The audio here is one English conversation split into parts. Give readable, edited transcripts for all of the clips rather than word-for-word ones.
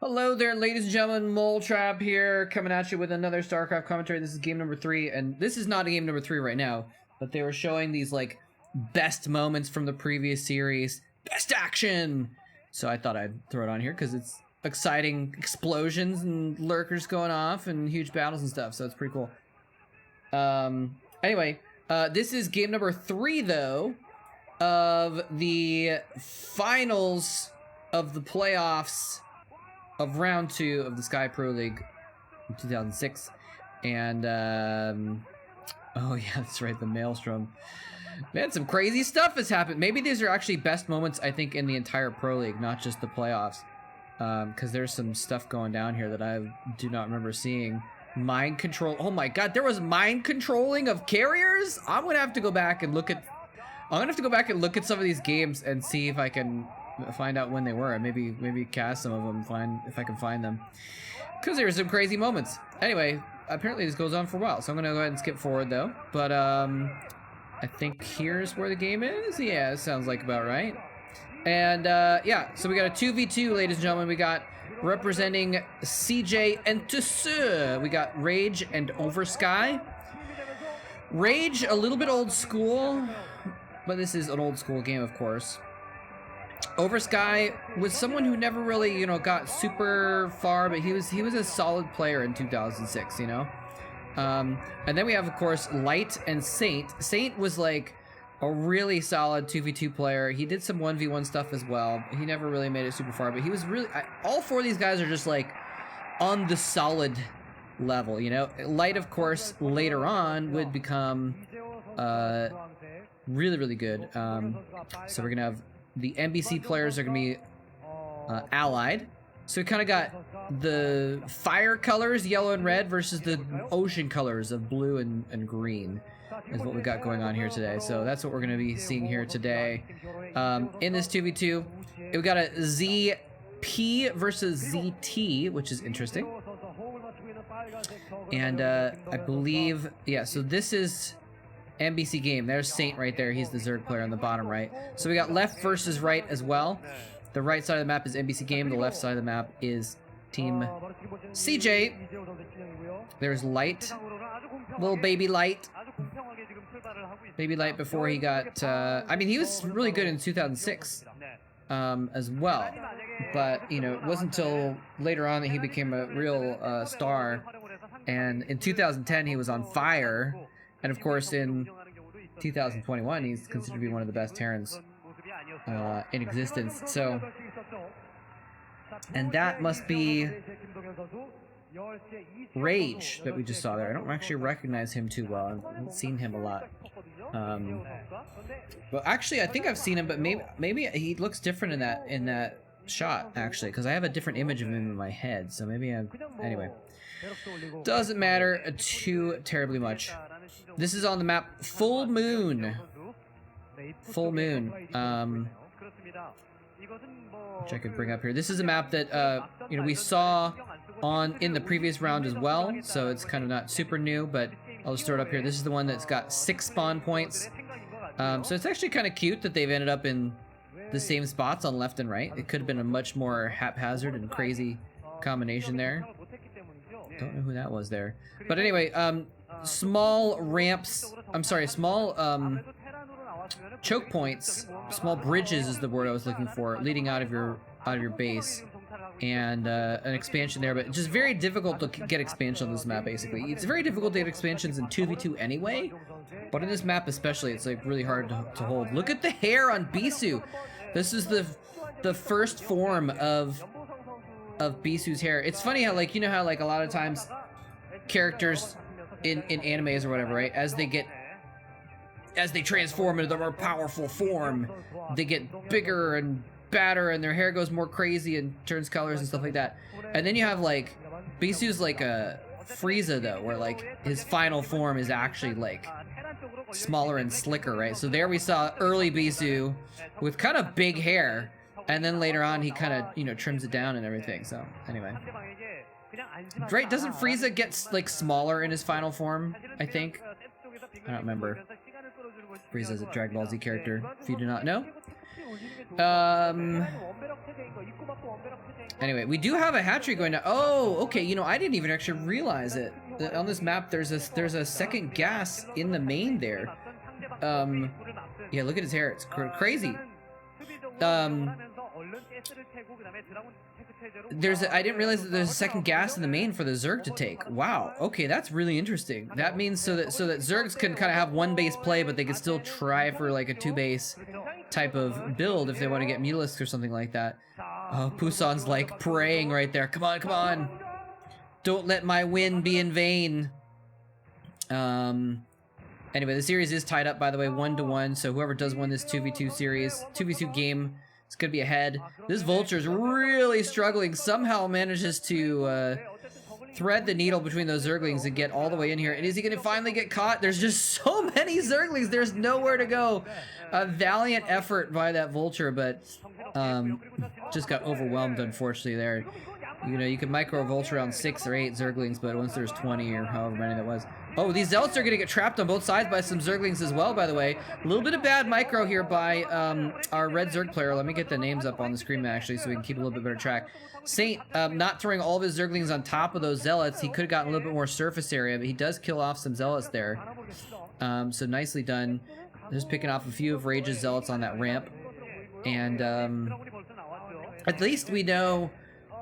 Hello there, ladies and gentlemen. Mole Trap here, coming at you with another StarCraft commentary. This is game number 3, and this is not game number 3 right now, but they were showing these, like, best moments from the previous series. Best action! So I thought I'd throw it on here, because it's exciting explosions and lurkers going off and huge battles and stuff, so it's pretty cool. Anyway, this is game number 3, though, of the finals of the playoffs of round 2 of the Sky Pro League in 2006. And, oh yeah, that's right, the Maelstrom. Man, some crazy stuff has happened. Maybe these are actually best moments, I think, in the entire Pro League, not just the playoffs. Because there's some stuff going down here that I do not remember seeing. Mind control. Oh my god, there was mind controlling of carriers? I'm gonna have to go back and look at... some of these games and see if I can find out when they were, and maybe cast some of them, if I can find them, because there were some crazy moments. Anyway, apparently this goes on for a while, so I'm gonna go ahead and skip forward though. But I think here's where the game is. Yeah, it sounds like about right. And yeah, so we got a 2v2, ladies and gentlemen. We got representing CJ and Tusseur. We got Rage and Oversky. Rage, a little bit old school, but this is an old school game, of course. Oversky was someone who never really, you know, got super far, but he was a solid player in 2006, you know. And then we have, of course, Light and Saint. Saint was like a really solid 2v2 player. He did some 1v1 stuff as well. He never really made it super far, but he was really... all four of these guys are just like on the solid level, you know. Light, of course, later on would become really, really good. So we're gonna have the MBC players are gonna be allied. So we kind of got the fire colors, yellow and red, versus the ocean colors of blue and green is what we got going on here today. So that's what we're gonna be seeing here today. In this 2v2, we got a ZP versus ZT, which is interesting. And I believe, yeah, so this is MBC game. There's Saint right there. He's the Zerg player on the bottom right. So we got left versus right as well. The right side of the map is MBC game. The left side of the map is Team CJ. There's Light. Little baby Light. Baby Light before he got... I mean, he was really good in 2006 as well. But, you know, it wasn't until later on that he became a real star. And in 2010, he was on fire. And of course, in 2021, he's considered to be one of the best Terrans in existence. So, and that must be Rage that we just saw there. I don't actually recognize him too well. I haven't seen him a lot. But actually, I think I've seen him, but maybe he looks different in that shot, actually, because I have a different image of him in my head. So maybe I'm... Anyway. Doesn't matter too terribly much. This is on the map Full Moon. Full Moon. Which I could bring up here. This is a map that you know, we saw in the previous round as well, so it's kind of not super new, but I'll just throw it up here. This is the one that's got 6 spawn points. So it's actually kind of cute that they've ended up in the same spots on left and right. It could have been a much more haphazard and crazy combination there. Don't know who that was there. But anyway, small ramps, I'm sorry, small choke points, small bridges is the word I was looking for, leading out of your base, and an expansion there, but just very difficult to get expansion on this map. Basically, it's very difficult to get expansions in 2v2 anyway, but in this map especially, it's like really hard to hold. Look at the hair on Bisu. This is the first form of Bisu's hair. It's funny how, like, you know how, like, a lot of times characters in animes or whatever, right, as they transform into the more powerful form, they get bigger and badder and their hair goes more crazy and turns colors and stuff like that. And then you have, like, Bisu's like a Frieza, though, where, like, his final form is actually, like, smaller and slicker, right? So there we saw early Bisu with kind of big hair, and then later on he kind of, you know, trims it down and everything. So anyway, right, doesn't Frieza get, like, smaller in his final form, I think? I don't remember. Frieza's a Dragon Ball Z character, if you do not know. Anyway, we do have a hatchery going now. Oh, okay. You know, I didn't even actually realize it. On this map, there's a second gas in the main there. Yeah, look at his hair. It's crazy. I didn't realize that there's a second gas in the main for the Zerg to take. Wow. Okay, that's really interesting. That means so that Zergs can kind of have one base play, but they can still try for like a 2-base type of build if they want to get Mutalisks or something like that. Oh, Poussan's like praying right there. Come on, come on. Don't let my win be in vain. Anyway, the series is tied up, by the way, 1-1. So whoever does win this 2v2 series, 2v2 game, it's going to be ahead. This Vulture's really struggling. Somehow manages to thread the needle between those Zerglings and get all the way in here. And is he going to finally get caught? There's just so many Zerglings. There's nowhere to go. A valiant effort by that Vulture, but just got overwhelmed, unfortunately, there. You know, you can micro Vulture around 6 or 8 Zerglings, but once there's 20 or however many that was. Oh, these Zealots are going to get trapped on both sides by some Zerglings as well, by the way. A little bit of bad micro here by our red Zerg player. Let me get the names up on the screen, actually, so we can keep a little bit better track. Saint, not throwing all of his Zerglings on top of those Zealots. He could have gotten a little bit more surface area, but he does kill off some Zealots there. So nicely done. Just picking off a few of Rage's Zealots on that ramp. And at least we know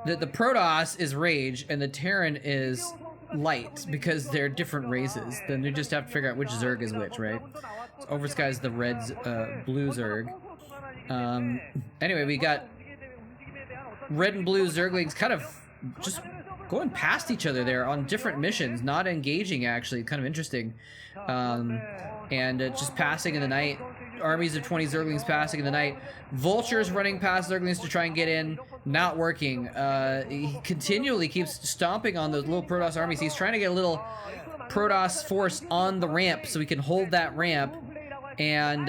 that the Protoss is Rage and the Terran is Light, because they're different races. Then you just have to figure out which Zerg is which, right? So Oversky is the red, blue Zerg. Anyway, we got red and blue Zerglings kind of just going past each other there on different missions, not engaging actually, kind of interesting. And just passing in the night. Armies of 20 Zerglings passing in the night. Vultures running past Zerglings to try and get in. Not working. He continually keeps stomping on those little Protoss armies. He's trying to get a little Protoss force on the ramp so he can hold that ramp and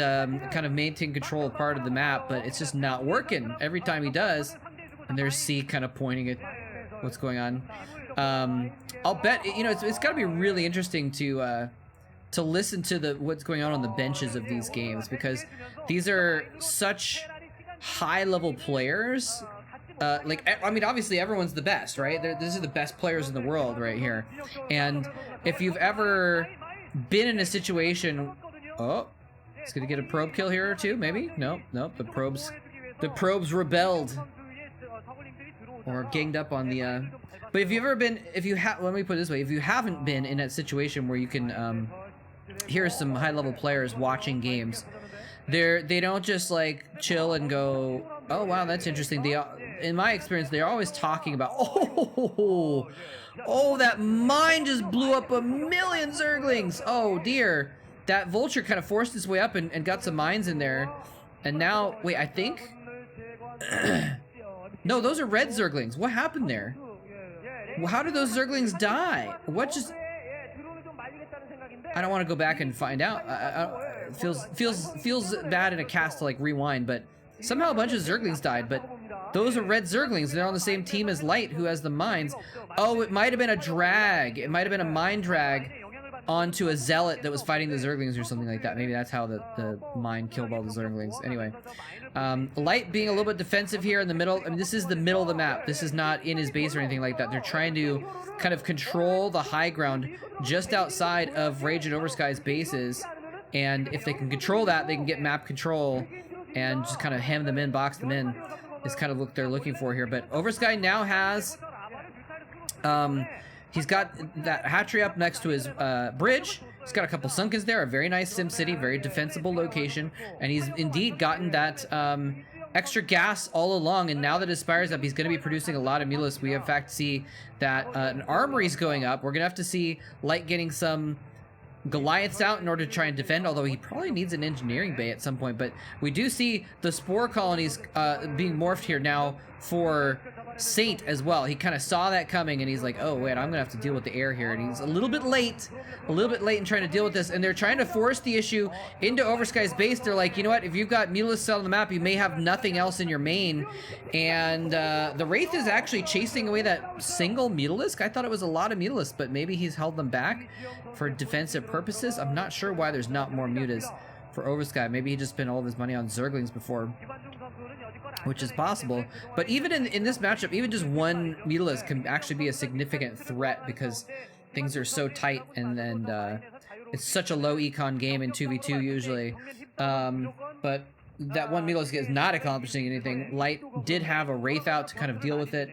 kind of maintain control of part of the map, but it's just not working every time he does. And there's C kind of pointing at what's going on. I'll bet, you know, it's got to be really interesting to listen to what's going on the benches of these games, because these are such high-level players. Like, I mean, obviously everyone's the best, right? These are the best players in the world right here. And if you've ever been in a situation, oh, it's gonna get a probe kill here or two, maybe? Nope, the probes rebelled or ganged up on the. But if you've ever been, let me put it this way: if you haven't been in that situation where you can. Here's some high-level players watching games. They don't just like chill and go, oh wow, that's interesting. In my experience, they're always talking about, oh, that mine just blew up 1,000,000 Zerglings. Oh dear, that Vulture kind of forced its way up and got some mines in there. And now, wait, I think, no, those are red Zerglings. What happened there? How did those Zerglings die? What just? I don't want to go back and find out. Feels bad in a cast to like rewind, but somehow a bunch of Zerglings died. But those are red Zerglings. They're on the same team as Light, who has the mines. Oh, it might have been a drag. It might have been a mine drag onto a Zealot that was fighting the Zerglings or something like that. Maybe that's how the mine killed all the Zerglings. Anyway, Light being a little bit defensive here in the middle. I mean, this is the middle of the map. This is not in his base or anything like that. They're trying to kind of control the high ground just outside of Rage and Oversky's bases. And if they can control that, they can get map control and just kind of hem them in, box them in, is kind of what they're looking for here. But Oversky now has, he's got that hatchery up next to his bridge. He's got a couple Sunkens there, a very nice Sim City, very defensible location. And he's indeed gotten that extra gas all along. And now that his Spire's up, he's going to be producing a lot of Mutalisks. We in fact see that an armory's going up. We're going to have to see Light getting some Goliaths out in order to try and defend, although he probably needs an engineering bay at some point. But we do see the spore colonies being morphed here now for Saint as well. He kind of saw that coming and he's like, oh wait, I'm gonna have to deal with the air here. And he's a little bit late in trying to deal with this. And they're trying to force the issue into Oversky's base. They're like, you know what, if you've got Mutalisks on the map, you may have nothing else in your main. And the Wraith is actually chasing away that single Mutalisk. I thought it was a lot of Mutalisks, but maybe he's held them back for defensive purposes. I'm not sure why there's not more Mutas for Oversky. Maybe he just spent all of his money on Zerglings before, which is possible. But even in this matchup, even just one Mutalisk can actually be a significant threat because things are so tight and it's such a low econ game in 2v2 usually. But that one Mutalisk is not accomplishing anything. Light did have a Wraith out to kind of deal with it,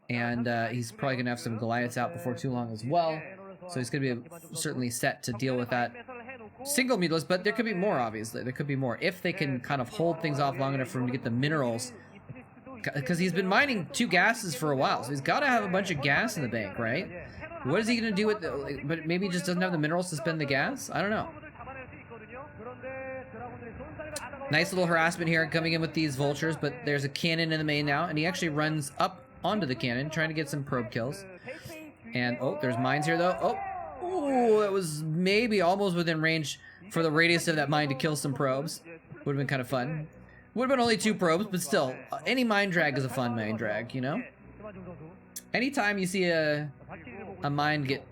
and he's probably going to have some Goliaths out before too long as well. So he's going to be certainly set to deal with that single Mutalisk, but there could be more, obviously. There could be more. If they can kind of hold things off long enough for him to get the minerals, because he's been mining 2 gases for a while, so he's got to have a bunch of gas in the bank, right? What is he going to do with the, but maybe he just doesn't have the minerals to spend the gas? I don't know. Nice little harassment here coming in with these vultures, but there's a cannon in the main now, and he actually runs up onto the cannon, trying to get some probe kills. And, oh, there's mines here, though. Oh, that was maybe almost within range for the radius of that mine to kill some probes. Would have been kind of fun. Would have been only 2 probes, but still, any mine drag is a fun mine drag, you know? Anytime you see a mine get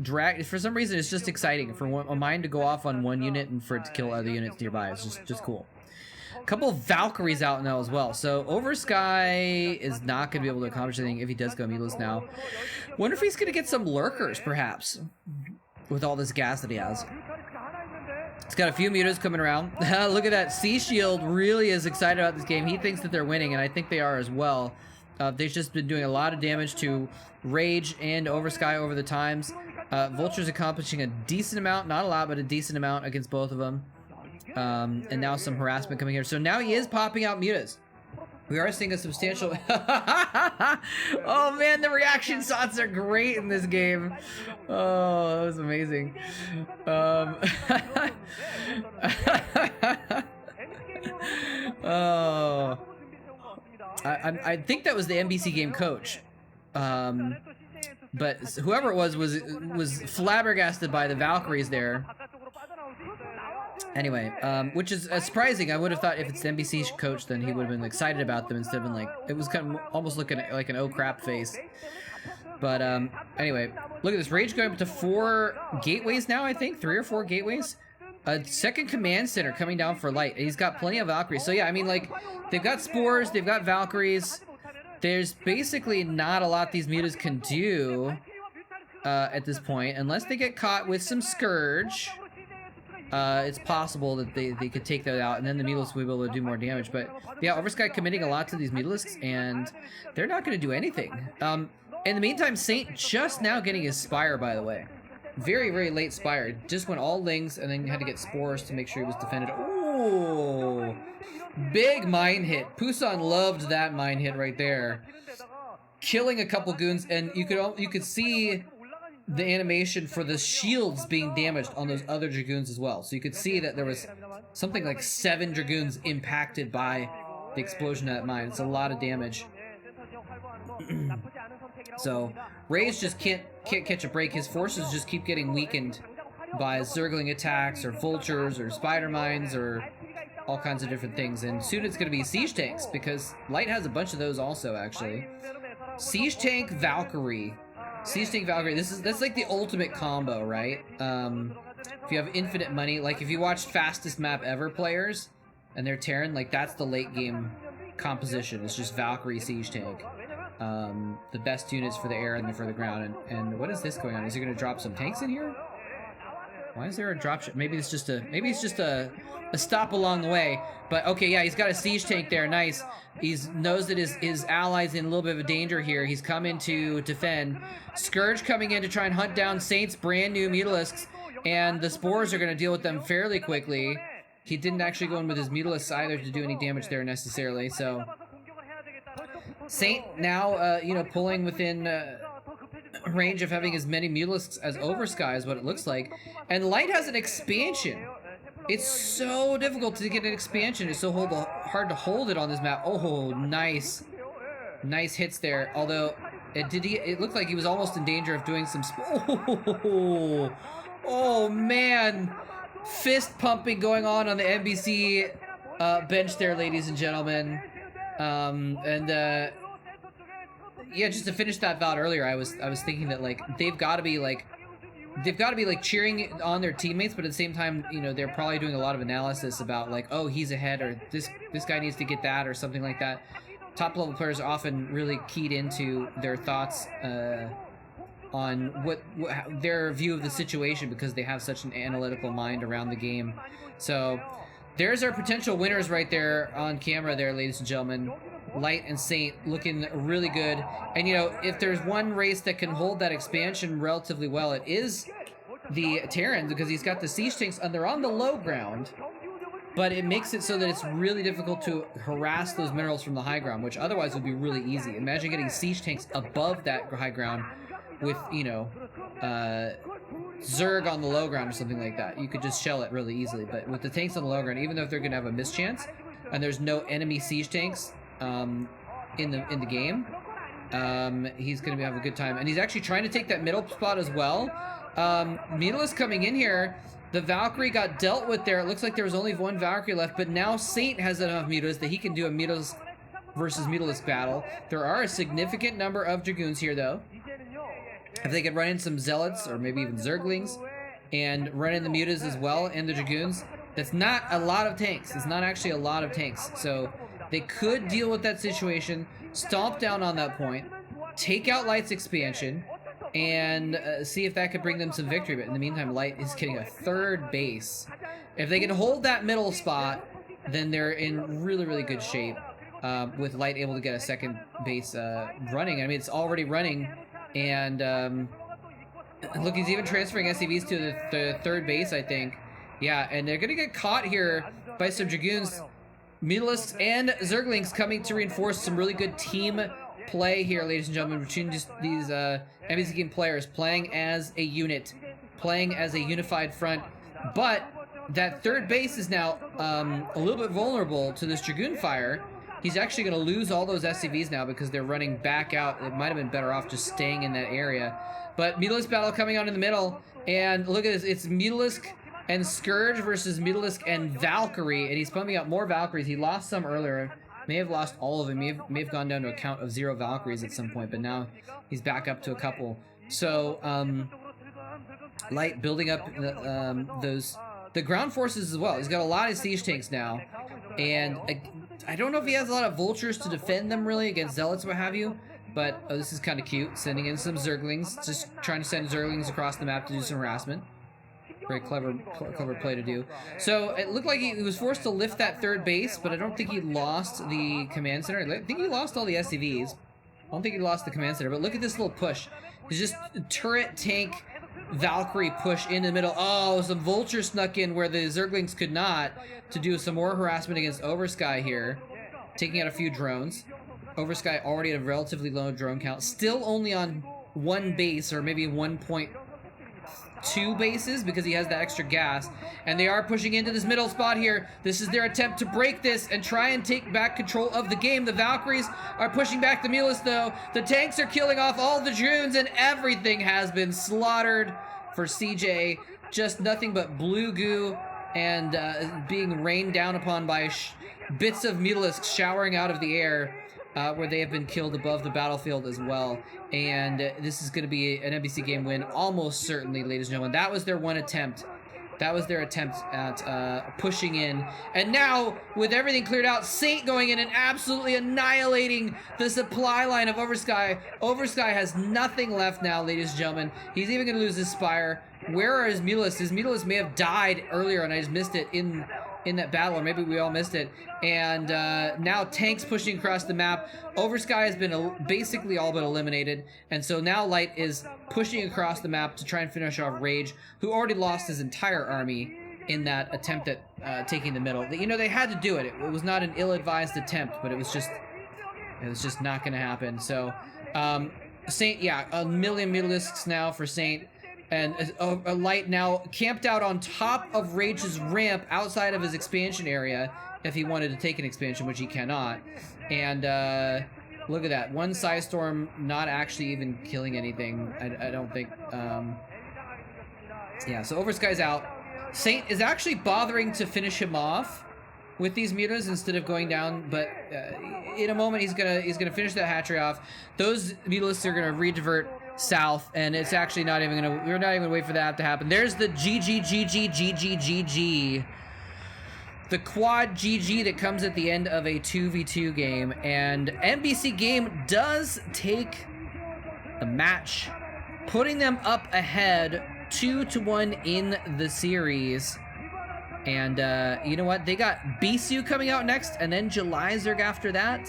dragged, for some reason, it's just exciting. For a mine to go off on one unit and for it to kill other units nearby, it's just cool. A couple of Valkyries out now as well. So Oversky is not going to be able to accomplish anything if he does go Mutalisk now. Wonder if he's going to get some lurkers, perhaps, with all this gas that he has. He's got a few mutas coming around. Look at that. Sea Shield really is excited about this game. He thinks that they're winning, and I think they are as well. They've just been doing a lot of damage to Rage and Oversky over the times. Vulture's accomplishing a decent amount, not a lot, but a decent amount against both of them. And now some harassment coming here. So now he is popping out mutas. We are seeing a substantial... Oh man, the reaction shots are great in this game. Oh, that was amazing. Oh. I think that was the MBC game coach. But whoever it was flabbergasted by the Valkyries there. Anyway, which is surprising. I would have thought if it's the NBC coach, then he would have been excited about them instead of been like, it was kind of almost looking like an oh crap face. But anyway, look at this. Rage going up to 4 gateways now, I think. 3 or 4 gateways. A second command center coming down for Light. He's got plenty of Valkyries. So yeah, I mean, like, they've got Spores, they've got Valkyries. There's basically not a lot these mutas can do at this point, unless they get caught with some Scourge. It's possible that they could take that out, and then the Mutalisks will be able to do more damage. But yeah, Oversky committing a lot to these Mutalisks, and they're not going to do anything. In the meantime, Saint just now getting his Spire, by the way. Very, very late Spire. Just went all Lings, and then had to get Spores to make sure he was defended. Ooh! Big mine hit. Pusan loved that mine hit right there. Killing a couple goons, and you could see the animation for the shields being damaged on those other Dragoons as well. So you could see that there was something like 7 Dragoons impacted by the explosion of that mine. It's a lot of damage. So Rage just can't catch a break. His forces just keep getting weakened by Zergling attacks or vultures or spider mines or all kinds of different things. And soon it's going to be siege tanks, because Light has a bunch of those also, actually. Siege tank Valkyrie. Siege tank Valkyrie. That's like the ultimate combo, right? If you have infinite money, like if you watch Fastest Map Ever players and they're Terran, like that's the late game composition. It's just Valkyrie siege tank. The best units for the air and for the ground. And what is this going on? Is he going to drop some tanks in here? Why is there a drop ship? Maybe it's just a stop along the way. But okay, yeah, he's got a siege tank there. Nice. He knows that his allies in a little bit of a danger here. He's coming to defend. Scourge coming in to try and hunt down Saint's brand new Mutalisks, and the Spores are going to deal with them fairly quickly. He didn't actually go in with his Mutalisks either to do any damage there necessarily. So Saint now, you know, pulling within range of having as many Mutalisks as Oversky is what it looks like. And Light has an expansion. It's so difficult to get an expansion. It's so hard to hold it on this map. Oh, nice. Nice hits there. Although, it looked like he was almost in danger of doing some... Oh, man. Fist pumping going on the NBC bench there, ladies and gentlemen. Yeah, just to finish that thought earlier, I was thinking that, like, they've got to be, like, they've got to be like cheering on their teammates, but at the same time, you know, they're probably doing a lot of analysis about like, oh, he's ahead, or this guy needs to get that, or something like that. Top level players are often really keyed into their thoughts on what their view of the situation, because they have such an analytical mind around the game. So there's our potential winners right there on camera there, ladies and gentlemen. Light and Saint looking really good. And, you know, if there's one race that can hold that expansion relatively well, it is the Terran, because he's got the siege tanks and they're on the low ground. But it makes it so that it's really difficult to harass those minerals from the high ground, which otherwise would be really easy. Imagine getting siege tanks above that high ground with, you know, Zerg on the low ground or something like that. You could just shell it really easily. But with the tanks on the low ground, even though they're going to have a mischance, and there's no enemy siege tanks in the game, he's going to have a good time. And he's actually trying to take that middle spot as well. Mutalisk coming in here. The Valkyrie got dealt with there. It looks like there was only one Valkyrie left, but now Saint has enough Mutalisk that he can do a Mutalisk versus Mutalisk battle. There are a significant number of Dragoons here, though. If they could run in some Zealots, or maybe even Zerglings, and run in the Mutas as well, and the Dragoons, that's not a lot of tanks. It's not actually a lot of tanks. So they could deal with that situation, stomp down on that point, take out Light's expansion, and see if that could bring them some victory. But in the meantime, Light is getting a third base. If they can hold that middle spot, then they're in really, really good shape, with Light able to get a second base running. I mean, it's already running, and look, he's even transferring SCVs to the third base, I think. Yeah, and they're going to get caught here by some Dragoons. Mutalisks and Zerglings coming to reinforce some really good team play here, ladies and gentlemen, between just these MBC game players playing as a unit, playing as a unified front. But that third base is now a little bit vulnerable to this Dragoon fire. He's actually going to lose all those SCVs now because they're running back out. It might have been better off just staying in that area. But Mutalisk battle coming on in the middle, and look at this, it's Mutalisk and Scourge versus Mutalisk and Valkyrie, and he's pumping out more Valkyries. He lost some earlier. May have lost all of them. May have gone down to a count of 0 Valkyries at some point, but now he's back up to a couple. So Light building up the ground forces as well. He's got a lot of siege tanks now, and I don't know if he has a lot of vultures to defend them really against Zealots, what have you. But this is kind of cute. Sending in some Zerglings, just trying to send Zerglings across the map to do some harassment. Very clever play to do. So it looked like he was forced to lift that third base, but I don't think he lost the command center. I think he lost all the SCVs. I don't think he lost the command center, but look at this little push. It's just turret, tank, Valkyrie push in the middle. Oh, some vultures snuck in where the Zerglings could not, to do some more harassment against Oversky here. Taking out a few drones. Oversky already at a relatively low drone count. Still only on one base, or maybe 1.2 bases, because he has that extra gas. And they are pushing into this middle spot here. This is their attempt to break this and try and take back control of the game. The Valkyries are pushing back the Mutalisk, though. The tanks are killing off all the Dragoons, and everything has been slaughtered for CJ. Just nothing but blue goo and being rained down upon by bits of Mutalisk showering out of the air, where they have been killed above the battlefield as well. And this is going to be an NBC game win, almost certainly, ladies and gentlemen. That was their one attempt. That was their attempt at pushing in. And now, with everything cleared out, Saint going in and absolutely annihilating the supply line of Oversky. Oversky has nothing left now, ladies and gentlemen. He's even going to lose his Spire. Where are his Mutalisks? His Mutalisks may have died earlier, and I just missed it in that battle, or maybe we all missed it. And now tanks pushing across the map. Oversky has been basically all but eliminated, and so now Light is pushing across the map to try and finish off Rage, who already lost his entire army in that attempt at taking the middle. You know, they had to do it. It was not an ill-advised attempt, but it was just not going to happen. So Saint, yeah, a million Mutalisks now for Saint. And a Light now camped out on top of Rage's ramp outside of his expansion area if he wanted to take an expansion, which he cannot. And look at that. One Psystorm not actually even killing anything, I don't think. Yeah, so Oversky's out. Saint is actually bothering to finish him off with these mutas instead of going down, but in a moment he's gonna finish that hatchery off. Those Mutalisks are gonna redivert. south, and it's actually not even gonna, we're not even gonna wait for that to happen. There's the GG. The quad GG that comes at the end of a 2v2 game, and MBC game does take the match, putting them up ahead 2-1 in the series. And you know what? They got Bisu coming out next, and then Jelizerg after that.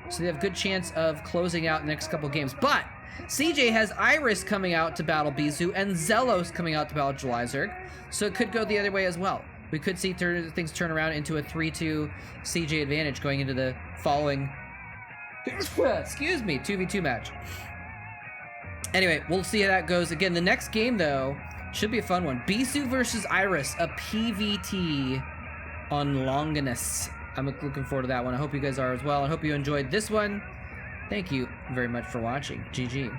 So they have a good chance of closing out the next couple games. But CJ has Iris coming out to battle Bisu, and Zelos coming out to battle Jelizerg. So it could go the other way as well. We could see things turn around into a 3-2 CJ advantage going into the following, excuse me, 2v2 match. Anyway, we'll see how that goes. Again, the next game, though, should be a fun one. Bisu versus Iris, a PVT on Longinus. I'm looking forward to that one. I hope you guys are as well. I hope you enjoyed this one. Thank you very much for watching. GG.